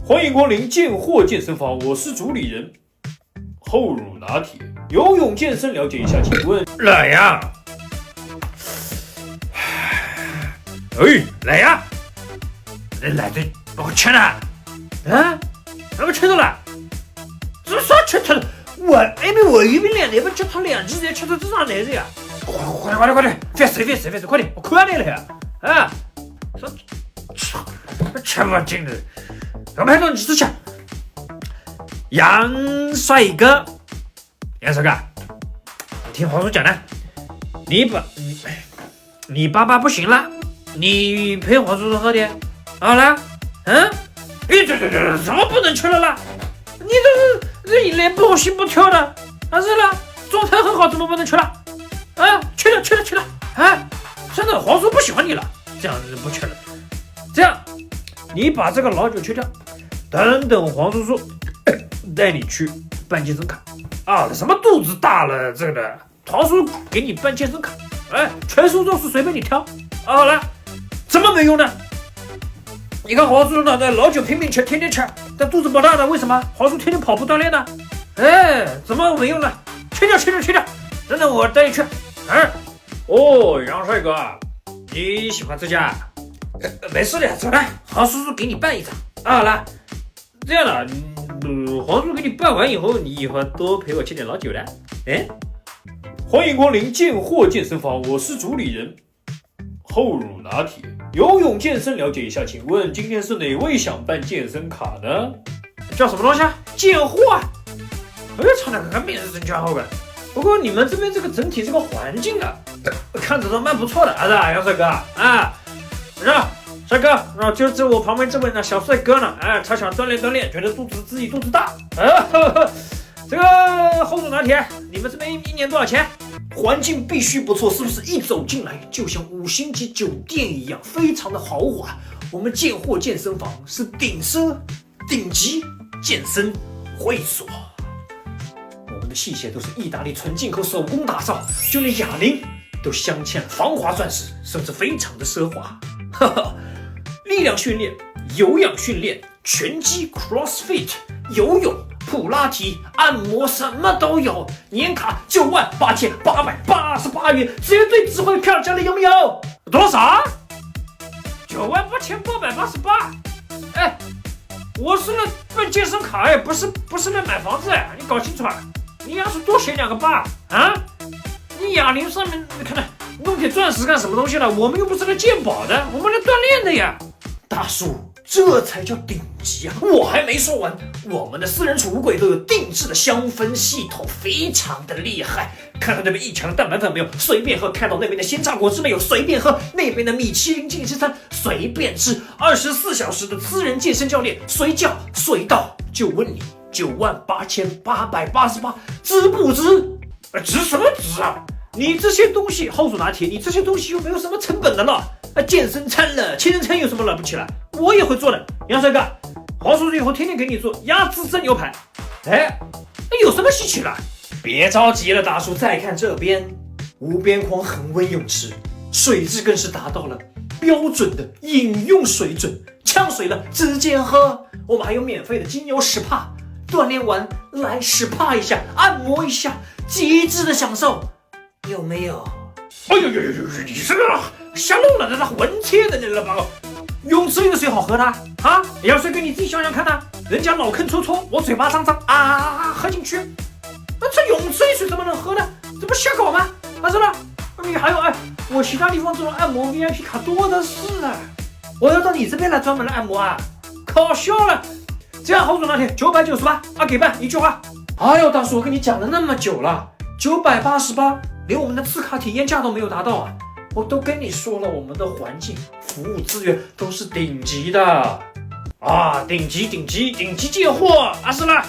欢迎光临健货健身房，我是主理人后乳拿铁。游泳健身了解一下，请问来呀！来呀！来的我吃了，啊？那么吃到了？这啥吃到了？我一边练，那边吃他2几人吃到这啥来着呀？快点！别死，快点，我快点了呀！啊！吃不进的，我拍到你吃。杨帅哥，你听黄叔讲的，你爸爸不行了，你陪黄叔叔喝点，好了，对，什么不能吃了啦？你这一脸不心不跳的，是了，状态很好，怎么不能吃了？去了，真的黄叔不喜欢你了，这样子不吃了，这样你把这个老酒去掉，等黄叔叔带你去办健身卡啊！什么肚子大了这个的，黄叔给你办健身卡，全苏州市随便你挑。好了，怎么没用呢？你看黄叔呢，老酒拼命吃，天天吃，但肚子不大的，为什么？黄叔天天跑步锻炼呢？怎么没用呢？去掉，等我带你去。杨帅哥，你喜欢这家？没事的，走了，黄叔叔给你办一张。好了，这样的，黄叔给你办完以后，你以后多陪我吃点老酒的。欢迎光临健货健身房，我是主理人后乳拿铁。游泳健身了解一下，请问今天是哪位想办健身卡呢？叫什么东西啊？健货啊！操，那个名字真叫好个。不过你们这边这个整体这个环境啊，看着都蛮不错的，是吧，杨帅哥啊？帅哥，就我旁边这位呢，小帅哥呢，他想锻炼，觉得自己肚子大，这个后乳拿铁，你们这边一年多少钱？环境必须不错，是不是？一走进来就像5星级酒店一样，非常的豪华。我们健货健身房是顶级健身会所，我们的器械都是意大利纯进口手工打造，就连哑铃都镶嵌了防滑钻石，甚至非常的奢华。力量训练、有氧训练、拳击、CrossFit、游泳、普拉提、按摩，什么都有。年卡98888元，绝对值回票价的，有没有？多少？98888。我是来办健身卡不是来买房子你搞清楚啊！你要是多写2个8啊！你哑铃上面看看弄点钻石干什么东西了？我们又不是来鉴宝的，我们来锻炼的呀！大叔，这才叫顶级啊！我还没说完，我们的私人储物柜都有定制的香氛系统，非常的厉害。看到那边1强的蛋白粉没有？随便喝。看到那边的鲜榨果汁没有？随便喝。那边的米其林进食餐随便吃。24小时的私人健身教练，随叫随到。就问你，98888，值不值？值什么值啊？你这些东西，后乳拿铁，你这些东西又没有什么成本的了。健身餐了，千人餐有什么了不起了？我也会做的。杨帅哥，黄叔叔以后天天给你做鸭子蒸牛排。有什么稀奇了？别着急了，大叔，再看这边，无边框恒温泳池，水质更是达到了标准的饮用水准，呛水了直接喝。我们还有免费的精油SPA，锻炼完来SPA一下，按摩一下，极致的享受，有没有？你这个瞎弄了，这是混切的，你知道吧？泳池里的水好喝的啊！杨帅哥你自己想想看人家脑坑戳戳，我嘴巴脏脏喝进去，那这泳池里水怎么能喝呢？这不瞎搞吗？是吧？你还有我其他地方这种按摩 VIP 卡多的是我要到你这边来专门来按摩啊？搞笑了！这样后乳拿铁998给办，一句话。大叔，我跟你讲了那么久了，988，连我们的次卡体验价都没有达到啊！我都跟你说了，我们的环境、服务资源都是顶级的顶级健货是了。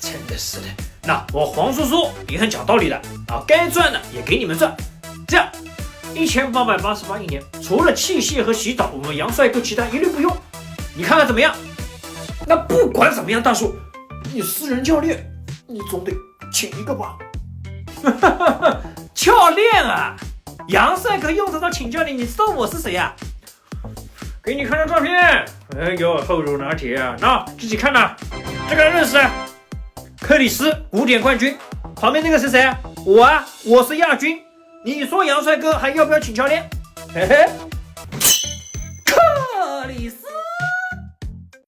真的是的。那我黄叔叔也很讲道理的该赚的也给你们赚。这样1888一年，除了器械和洗澡，我们杨帅哥其他一律不用。你看看怎么样？那不管怎么样，大叔，你私人教练，你总得请一个吧？教练啊！杨帅哥用得着请教练，你知道我是谁呀？给你看张照片。哎呦，后乳拿铁啊，那自己看呐。这个人认识啊？克里斯古典冠军。旁边那个是谁啊？我啊，我是亚军。你说杨帅哥还要不要请教练？嘿嘿。